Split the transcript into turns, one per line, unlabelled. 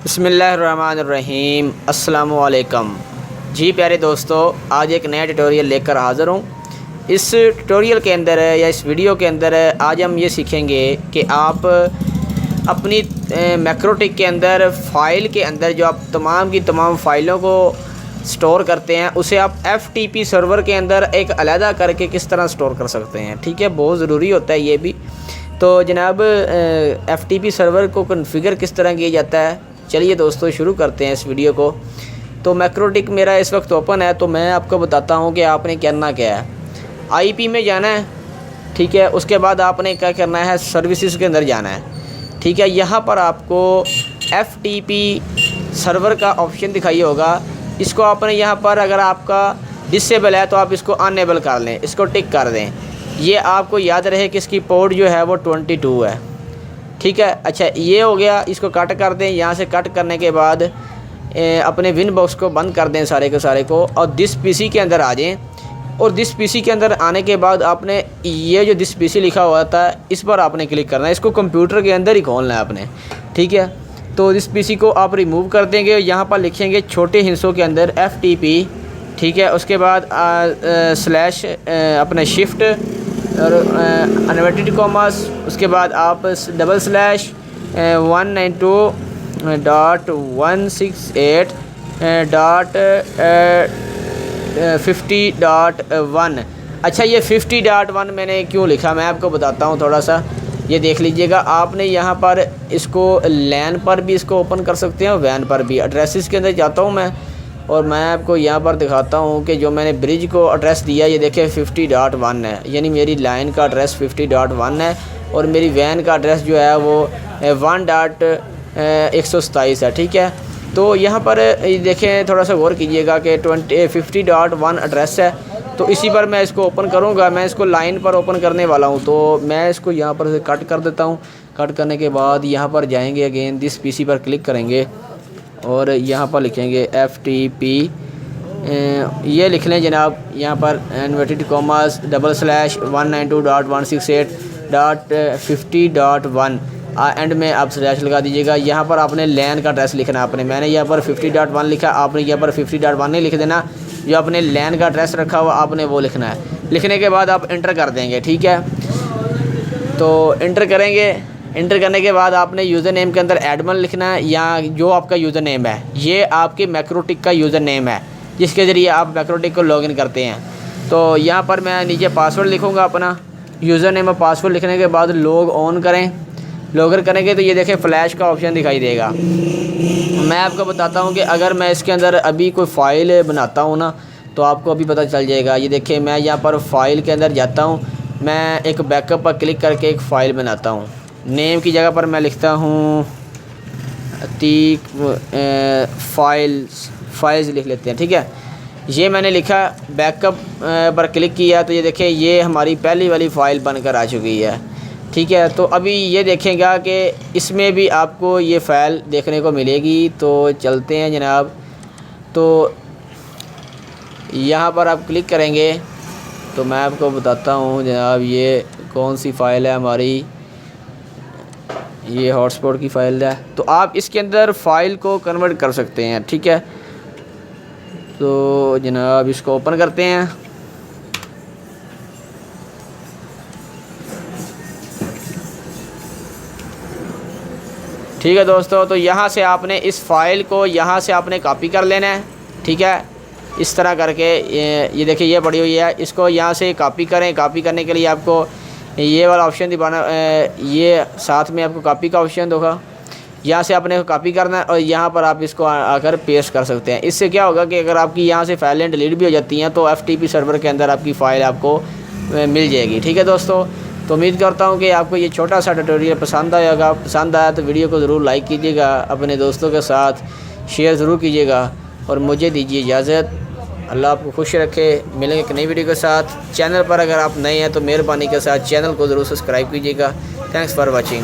बिस्मिल्लाहिर्रहमानिर्रहीम अस्सलामुअलैकुम। जी प्यारे दोस्तों, आज एक नया ट्यूटोरियल लेकर हाज़िर हूँ। इस ट्यूटोरियल के अंदर या इस वीडियो के अंदर आज हम ये सीखेंगे कि आप अपनी मैक्रोटिक के अंदर फ़ाइल के अंदर जो आप तमाम की तमाम फ़ाइलों को स्टोर करते हैं उसे आप FTP सर्वर के अंदर एक अलहदा करके किस तरह स्टोर कर सकते हैं। ठीक है, बहुत ज़रूरी होता है ये भी। तो जनाब FTP सर्वर को कॉन्फ़िगर किस तरह किया जाता है, चलिए दोस्तों शुरू करते हैं इस वीडियो को। तो मैक्रोटिक मेरा इस वक्त ओपन है, तो मैं आपको बताता हूँ कि आपने करना क्या है। IP में जाना है, ठीक है। उसके बाद आपने क्या करना है, सर्विसेज के अंदर जाना है, ठीक है। यहाँ पर आपको FTP सर्वर का ऑप्शन दिखाई होगा। इसको आपने यहाँ पर अगर आपका डिसेबल है तो आप इसको अनेबल कर लें, इसको टिक कर दें। ये आपको याद रहे कि इसकी पोर्ट जो है वो 22 है, ठीक है। अच्छा, ये हो गया, इसको कट कर दें। यहाँ से कट करने के बाद अपने विन बॉक्स को बंद कर दें सारे के सारे को, और दिस PC के अंदर आ जाएं। और दिस PC के अंदर आने के बाद आपने ये जो दिस PC लिखा हुआ था इस पर आपने क्लिक करना है। इसको कंप्यूटर के अंदर ही खोलना है आपने, ठीक है। तो दिस PC को आप रिमूव कर देंगे। यहाँ पर लिखेंगे छोटे हिस्सों के अंदर FTP, ठीक है। उसके बाद स्लैश अपने शिफ्ट और इन्वर्टेड कॉमास, उसके बाद आप $/192.168.50.1। अच्छा, ये 50.1 मैंने क्यों लिखा मैं आपको बताता हूँ थोड़ा सा, ये देख लीजिएगा। आपने यहाँ पर इसको लैन पर भी इसको ओपन कर सकते हैं, वैन पर भी। एड्रेसेस के अंदर जाता हूँ मैं, और मैं आपको यहाँ पर दिखाता हूँ कि जो मैंने ब्रिज को एड्रेस दिया, ये देखिए 50.1 है, यानी मेरी लाइन का एड्रेस 50.1 है। और मेरी वैन का एड्रेस जो है वो 1.127 है, ठीक है। तो यहाँ पर देखें, थोड़ा सा गौर कीजिएगा कि 50.1 एड्रेस है। तो इसी पर मैं इसको ओपन करूँगा। मैं इसको लाइन पर ओपन करने वाला हूँ, तो मैं इसको यहाँ पर से कट कर देता हूँ। कट करने के बाद यहाँ पर जाएंगे, अगेन दिस PC पर क्लिक करेंगे और यहाँ पर लिखेंगे FTP, ये लिख लें जनाब। यहाँ पर इन्वर्टेड कॉमास $/192.168.50.1 एंड में आप स्लैश लगा दीजिएगा। यहाँ पर आपने लैन का एड्रेस लिखना है आपने। मैंने यहाँ पर 50.1 लिखा, आपने यहाँ पर 50.1 नहीं लिख देना। जो आपने लैन का एड्रेस रखा हुआ आपने वो लिखना है। लिखने के बाद आप इंटर कर देंगे, ठीक है। तो इंटर करेंगे। इंटर करने के बाद आपने यूज़र नेम के अंदर एडमिन लिखना है, या जो आपका यूज़र नेम है ये आपके मैक्रोटिक का यूज़र नेम है जिसके ज़रिए आप मैक्रोटिक को लॉगिन करते हैं। तो यहाँ पर मैं नीचे पासवर्ड लिखूँगा अपना, यूज़र नेम और पासवर्ड लिखने के बाद लॉग ऑन करें। लॉगिन करेंगे तो ये देखें फ्लैश का ऑप्शन दिखाई देगा। मैं आपको बताता हूँ कि अगर मैं इसके अंदर अभी कोई फ़ाइल बनाता हूँ ना, तो आपको अभी पता चल जाएगा। ये देखिए, मैं यहाँ पर फ़ाइल के अंदर जाता हूँ, मैं एक बैकअप पर क्लिक करके एक फ़ाइल बनाता हूँ। नेम की जगह पर मैं लिखता हूँ फाइल्स लिख लेते हैं, ठीक है। ये मैंने लिखा, बैकअप पर क्लिक किया तो ये देखिए ये हमारी पहली वाली फ़ाइल बनकर आ चुकी है, ठीक है। तो अभी ये देखेगा कि इसमें भी आपको ये फ़ाइल देखने को मिलेगी। तो चलते हैं जनाब। तो यहाँ पर आप क्लिक करेंगे तो मैं आपको बताता हूँ जनाब ये कौन सी फ़ाइल है हमारी। ये हॉटस्पॉट की फ़ाइल है, तो आप इसके अंदर फ़ाइल को कन्वर्ट कर सकते हैं, ठीक है। तो जनाब इसको ओपन करते हैं। ठीक है दोस्तों, तो यहाँ से आपने इस फ़ाइल को यहाँ से आपने कॉपी कर लेना है, ठीक है। इस तरह करके ये देखिए ये पड़ी हुई है, इसको यहाँ से कॉपी करें। कॉपी करने के लिए आपको ये वाला ऑप्शन दिखाना, ये साथ में आपको कॉपी का ऑप्शन होगा। यहाँ से आपने कॉपी करना है और यहाँ पर आप इसको आकर पेस्ट कर सकते हैं। इससे क्या होगा कि अगर आपकी यहाँ से फाइलें डिलीट भी हो जाती हैं तो FTP सर्वर के अंदर आपकी फ़ाइल आपको मिल जाएगी, ठीक है दोस्तों। तो उम्मीद करता हूँ कि आपको ये छोटा सा ट्यूटोरियल पसंद आएगा। पसंद आया तो वीडियो को ज़रूर लाइक कीजिएगा, अपने दोस्तों के साथ शेयर ज़रूर कीजिएगा, और मुझे दीजिए इजाज़त। अल्लाह आपको खुश रखे। मिलेंगे एक नई वीडियो के साथ। चैनल पर अगर आप नए हैं तो मेहरबानी के साथ चैनल को ज़रूर सब्सक्राइब कीजिएगा। Thanks for watching.